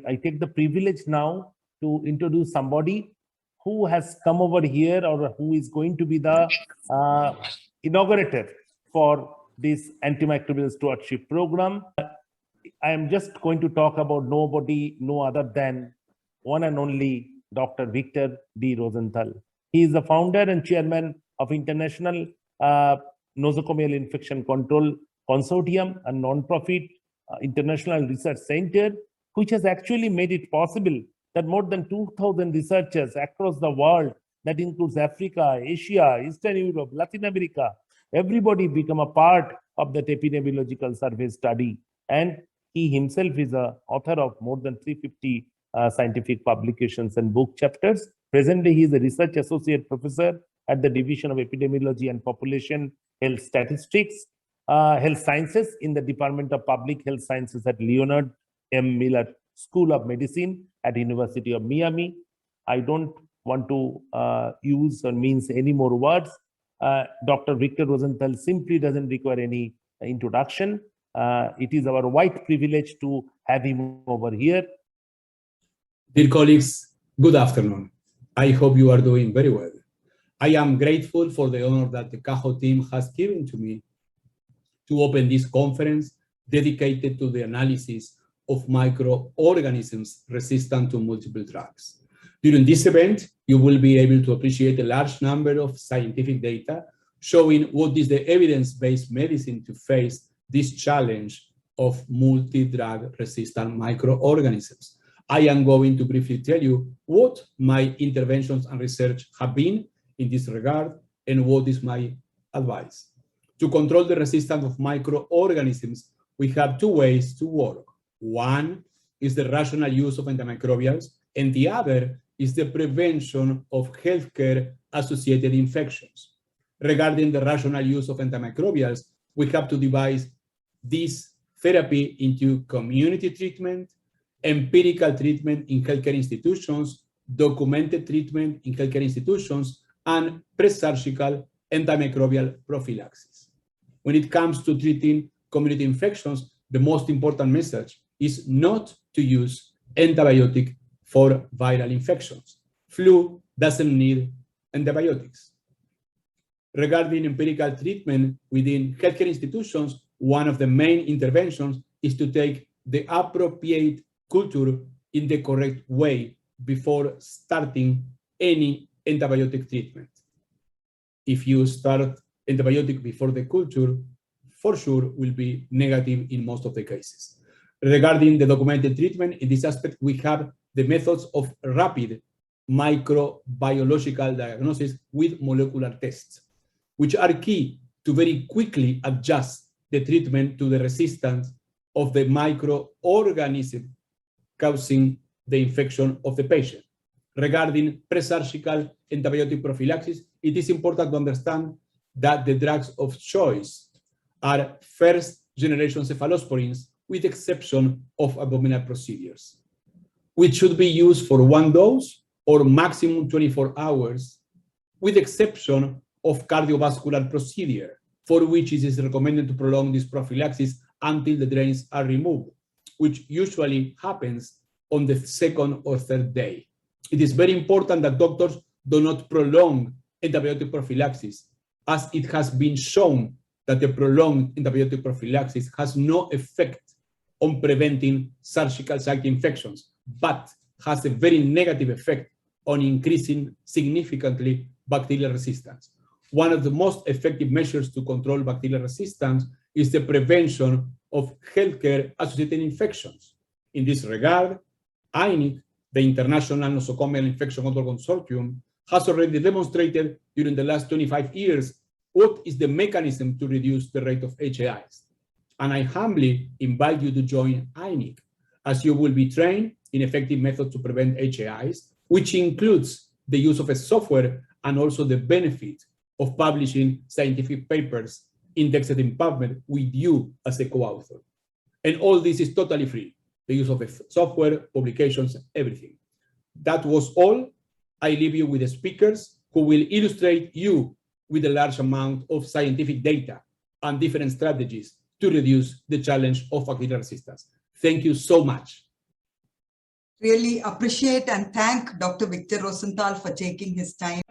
I take the privilege now to introduce somebody who has come over here or who is going to be the inaugurator for this antimicrobial stewardship program. I am just going to talk about nobody, no other than one and only Dr. Victor D. Rosenthal. He is the founder and chairman of International Nosocomial Infection Control Consortium, a non-profit international research center, which has actually made it possible that more than 2,000 researchers across the world, that includes Africa, Asia, Eastern Europe, Latin America, everybody become a part of that epidemiological survey study. And he himself is the author of more than 350 scientific publications and book chapters. Presently, he is a research associate professor at the Division of Epidemiology and Population Health Statistics, Health Sciences in the Department of Public Health Sciences at Leonard M. Miller School of Medicine at University of Miami. I don't want to use or means any more words. Dr. Victor Rosenthal simply doesn't require any introduction. It is our wide privilege to have him over here. Dear colleagues, good afternoon. I hope you are doing very well. I am grateful for the honor that the CAHO team has given to me to open this conference dedicated to the analysis of microorganisms resistant to multiple drugs. During this event, you will be able to appreciate a large number of scientific data showing what is the evidence-based medicine to face this challenge of multi-drug resistant microorganisms. I am going to briefly tell you what my interventions and research have been in this regard and what is my advice. To control the resistance of microorganisms, we have two ways to work. One is the rational use of antimicrobials, and the other is the prevention of healthcare-associated infections. Regarding the rational use of antimicrobials, we have to divide this therapy into community treatment, empirical treatment in healthcare institutions, documented treatment in healthcare institutions, and pre-surgical antimicrobial prophylaxis. When it comes to treating community infections, the most important message is not to use antibiotic for viral infections. Flu doesn't need antibiotics. Regarding empirical treatment within healthcare institutions, one of the main interventions is to take the appropriate culture in the correct way before starting any antibiotic treatment. If you start antibiotic before the culture, for sure will be negative in most of the cases. Regarding the documented treatment, in this aspect, we have the methods of rapid microbiological diagnosis with molecular tests, which are key to very quickly adjust the treatment to the resistance of the microorganism causing the infection of the patient. Regarding pre-surgical antibiotic prophylaxis, it is important to understand that the drugs of choice are first-generation cephalosporins, with exception of abdominal procedures, which should be used for one dose or maximum 24 hours, with exception of cardiovascular procedure, for which it is recommended to prolong this prophylaxis until the drains are removed, which usually happens on the second or third day. It is very important that doctors do not prolong antibiotic prophylaxis, as it has been shown that the prolonged antibiotic prophylaxis has no effect on preventing surgical site infections, but has a very negative effect on increasing significantly bacterial resistance. One of the most effective measures to control bacterial resistance is the prevention of healthcare-associated infections. In this regard, INIC, the International Nosocomial Infection Control Consortium, has already demonstrated during the last 25 years what is the mechanism to reduce the rate of HAIs. And I humbly invite you to join INIC, as you will be trained in effective methods to prevent HAIs, which includes the use of a software and also the benefit of publishing scientific papers indexed in PubMed with you as a co-author. And all this is totally free. The use of the software, publications, everything. That was all. I leave you with the speakers who will illustrate you with a large amount of scientific data and different strategies to reduce the challenge of bacterial resistance. Thank you so much. really appreciate and thank Dr. Victor Rosenthal for taking his time